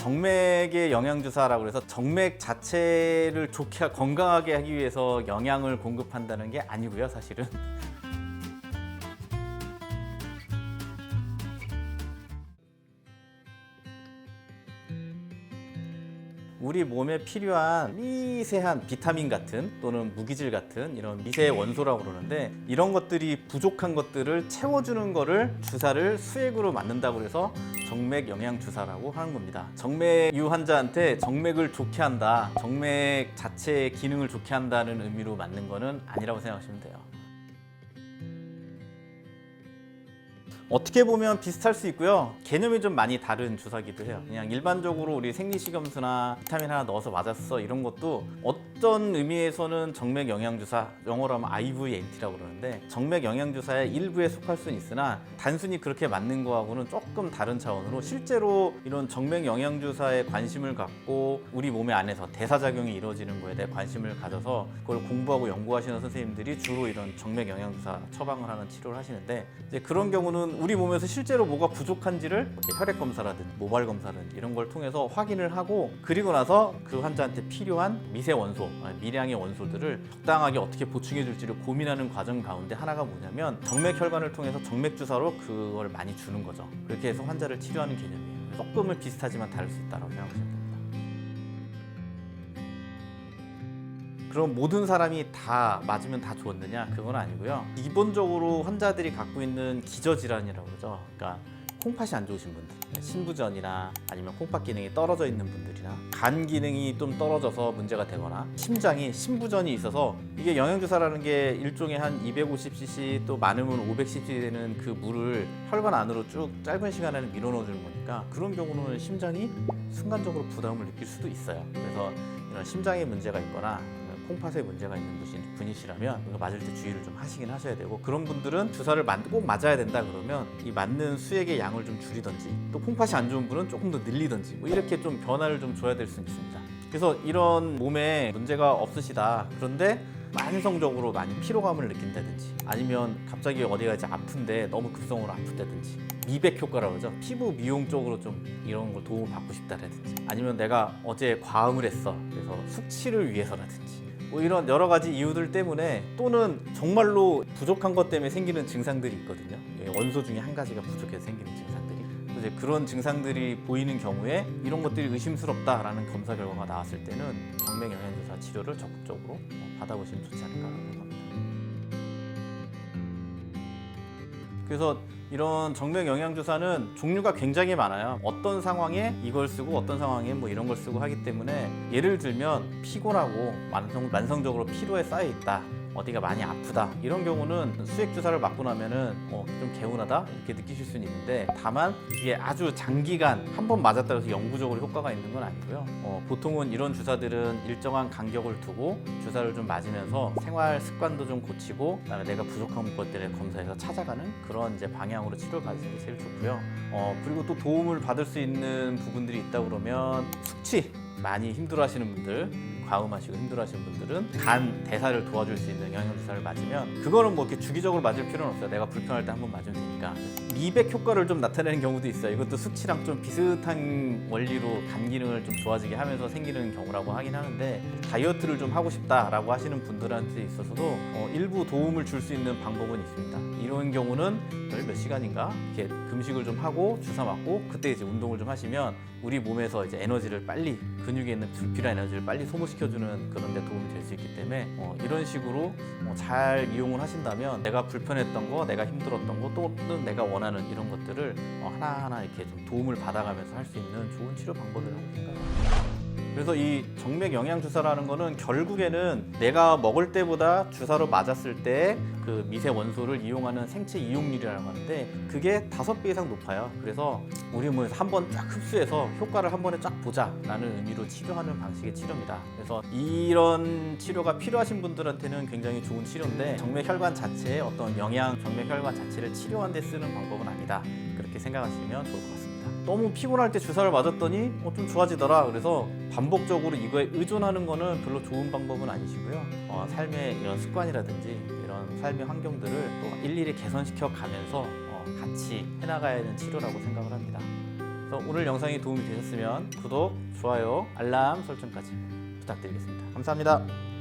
정맥의 영양주사라고 해서 정맥 자체를 좋게 건강하게 하기 위해서 영양을 공급한다는 게 아니고요, 사실은. 우리 몸에 필요한 미세한 비타민 같은 또는 무기질 같은 이런 미세 원소라고 그러는데, 이런 것들이 부족한 것들을 채워주는 거를 주사를 수액으로 맞는다고 해서 정맥 영양 주사라고 하는 겁니다. 정맥류 환자한테 정맥을 좋게 한다, 정맥 자체의 기능을 좋게 한다는 의미로 맞는 거는 아니라고 생각하시면 돼요. 어떻게 보면 비슷할 수 있고요. 개념이 좀 많이 다른 주사기도 해요. 그냥 일반적으로 우리 생리식염수나 비타민 하나 넣어서 맞았어 이런 것도 어떤 의미에서는 정맥 영양주사, 영어로 하면 IVNT라고 그러는데 정맥 영양주사의 일부에 속할 수는 있으나 단순히 그렇게 맞는 거하고는 조금 다른 차원으로 실제로 이런 정맥 영양주사에 관심을 갖고 우리 몸의 안에서 대사작용이 이루어지는 거에 대해 관심을 가져서 그걸 공부하고 연구하시는 선생님들이 주로 이런 정맥 영양주사 처방을 하는 치료를 하시는데, 이제 그런 경우는 우리 몸에서 실제로 뭐가 부족한지를 혈액 검사라든 모발 검사든 이런 걸 통해서 확인을 하고, 그리고 나서 그 환자한테 필요한 미세 원소, 미량의 원소들을 적당하게 어떻게 보충해 줄지를 고민하는 과정 가운데 하나가 뭐냐면 정맥 혈관을 통해서 정맥 주사로 그걸 많이 주는 거죠. 그렇게 해서 환자를 치료하는 개념이에요. 조금은 비슷하지만 다를 수 있다고 생각하시면 됩니다. 그럼 모든 사람이 다 맞으면 다 좋았느냐? 그건 아니고요. 기본적으로 환자들이 갖고 있는 기저질환이라고 그러죠. 그러니까 콩팥이 안 좋으신 분들, 신부전이나 아니면 콩팥 기능이 떨어져 있는 분들이나 간 기능이 좀 떨어져서 문제가 되거나 심장이 신부전이 있어서, 이게 영양주사라는 게 일종의 한 250cc 또 많으면 500cc 되는 그 물을 혈관 안으로 쭉 짧은 시간 안에 밀어 넣어주는 거니까 그런 경우는 심장이 순간적으로 부담을 느낄 수도 있어요. 그래서 이런 심장에 문제가 있거나 콩팥에 문제가 있는 분이시라면 이거 맞을 때 주의를 좀 하시긴 하셔야 되고, 그런 분들은 주사를 꼭 맞아야 된다 그러면 이 맞는 수액의 양을 좀 줄이든지, 또 콩팥이 안 좋은 분은 조금 더 늘리든지 뭐 이렇게 좀 변화를 좀 줘야 될 수 있습니다. 그래서 이런 몸에 문제가 없으시다, 그런데 만성적으로 많이 피로감을 느낀다든지, 아니면 갑자기 어디가 이제 아픈데 너무 급성으로 아프다든지, 미백 효과라고 하죠. 피부 미용 쪽으로 좀 이런 걸 도움을 받고 싶다라든지, 아니면 내가 어제 과음을 했어 그래서 숙취를 위해서라든지, 뭐 이런 여러 가지 이유들 때문에, 또는 정말로 부족한 것 때문에 생기는 증상들이 있거든요. 원소 중에 한 가지가 부족해서 생기는 증상들이. 이제 그런 증상들이 보이는 경우에 이런 것들이 의심스럽다라는 검사 결과가 나왔을 때는 정맥 영양주사 치료를 적극적으로 받아보시면 좋지 않을까 생각합니다. 그래서 이런 정맥 영양주사는 종류가 굉장히 많아요. 어떤 상황에 이걸 쓰고 어떤 상황에 뭐 이런 걸 쓰고 하기 때문에, 예를 들면 피곤하고 만성적으로 피로에 쌓여 있다, 어디가 많이 아프다, 이런 경우는 수액 주사를 맞고 나면은 좀 개운하다 이렇게 느끼실 수는 있는데, 다만 이게 아주 장기간 한 번 맞았다고 해서 영구적으로 효과가 있는 건 아니고요. 보통은 이런 주사들은 일정한 간격을 두고 주사를 좀 맞으면서 생활 습관도 좀 고치고, 그다음에 내가 부족한 것들을 검사해서 찾아가는 그런 이제 방향으로 치료를 받으시는 게 제일 좋고요. 그리고 또 도움을 받을 수 있는 부분들이 있다 그러면, 숙취 많이 힘들어하시는 분들, 과음하시고 힘들어하시는 분들은 간 대사를 도와줄 수 있는 영양주사를 맞으면, 그거는 뭐 이렇게 주기적으로 맞을 필요는 없어요. 내가 불편할 때 한번 맞으면 되니까. 미백 효과를 좀 나타내는 경우도 있어요. 이것도 숙취랑 좀 비슷한 원리로 간 기능을 좀 좋아지게 하면서 생기는 경우라고 하긴 하는데, 다이어트를 좀 하고 싶다라고 하시는 분들한테 있어서도 일부 도움을 줄 수 있는 방법은 있습니다. 이런 경우는 몇 시간인가 이렇게 금식을 좀 하고 주사 맞고, 그때 이제 운동을 좀 하시면 우리 몸에서 이제 에너지를 빨리, 근육에 있는 불필요한 에너지를 빨리 소모시켜주는 그런 데 도움이 될 수 있기 때문에 이런 식으로 잘 이용을 하신다면, 내가 불편했던 거, 내가 힘들었던 거, 또는 내가 원하는 이런 것들을 하나하나 이렇게 좀 도움을 받아가면서 할 수 있는 좋은 치료 방법이라고 생각합니다. 그래서 이 정맥 영양주사라는 거는 결국에는 내가 먹을 때보다 주사로 맞았을 때 그 미세 원소를 이용하는 생체 이용률이라고 하는데, 그게 5배 이상 높아요. 그래서 우리 몸에서 한번 쫙 흡수해서 효과를 한 번에 쫙 보자라는 의미로 치료하는 방식의 치료입니다. 그래서 이런 치료가 필요하신 분들한테는 굉장히 좋은 치료인데, 정맥 혈관 자체의 어떤 정맥 혈관 자체를 치료하는 데 쓰는 방법은 아니다, 그렇게 생각하시면 좋을 것 같습니다. 너무 피곤할 때 주사를 맞았더니 좀 좋아지더라, 그래서 반복적으로 이거에 의존하는 거는 별로 좋은 방법은 아니시고요. 삶의 이런 습관이라든지 이런 삶의 환경들을 또 일일이 개선시켜 가면서 같이 해나가야 하는 치료라고 생각을 합니다. 그래서 오늘 영상이 도움이 되셨으면 구독, 좋아요, 알람 설정까지 부탁드리겠습니다. 감사합니다.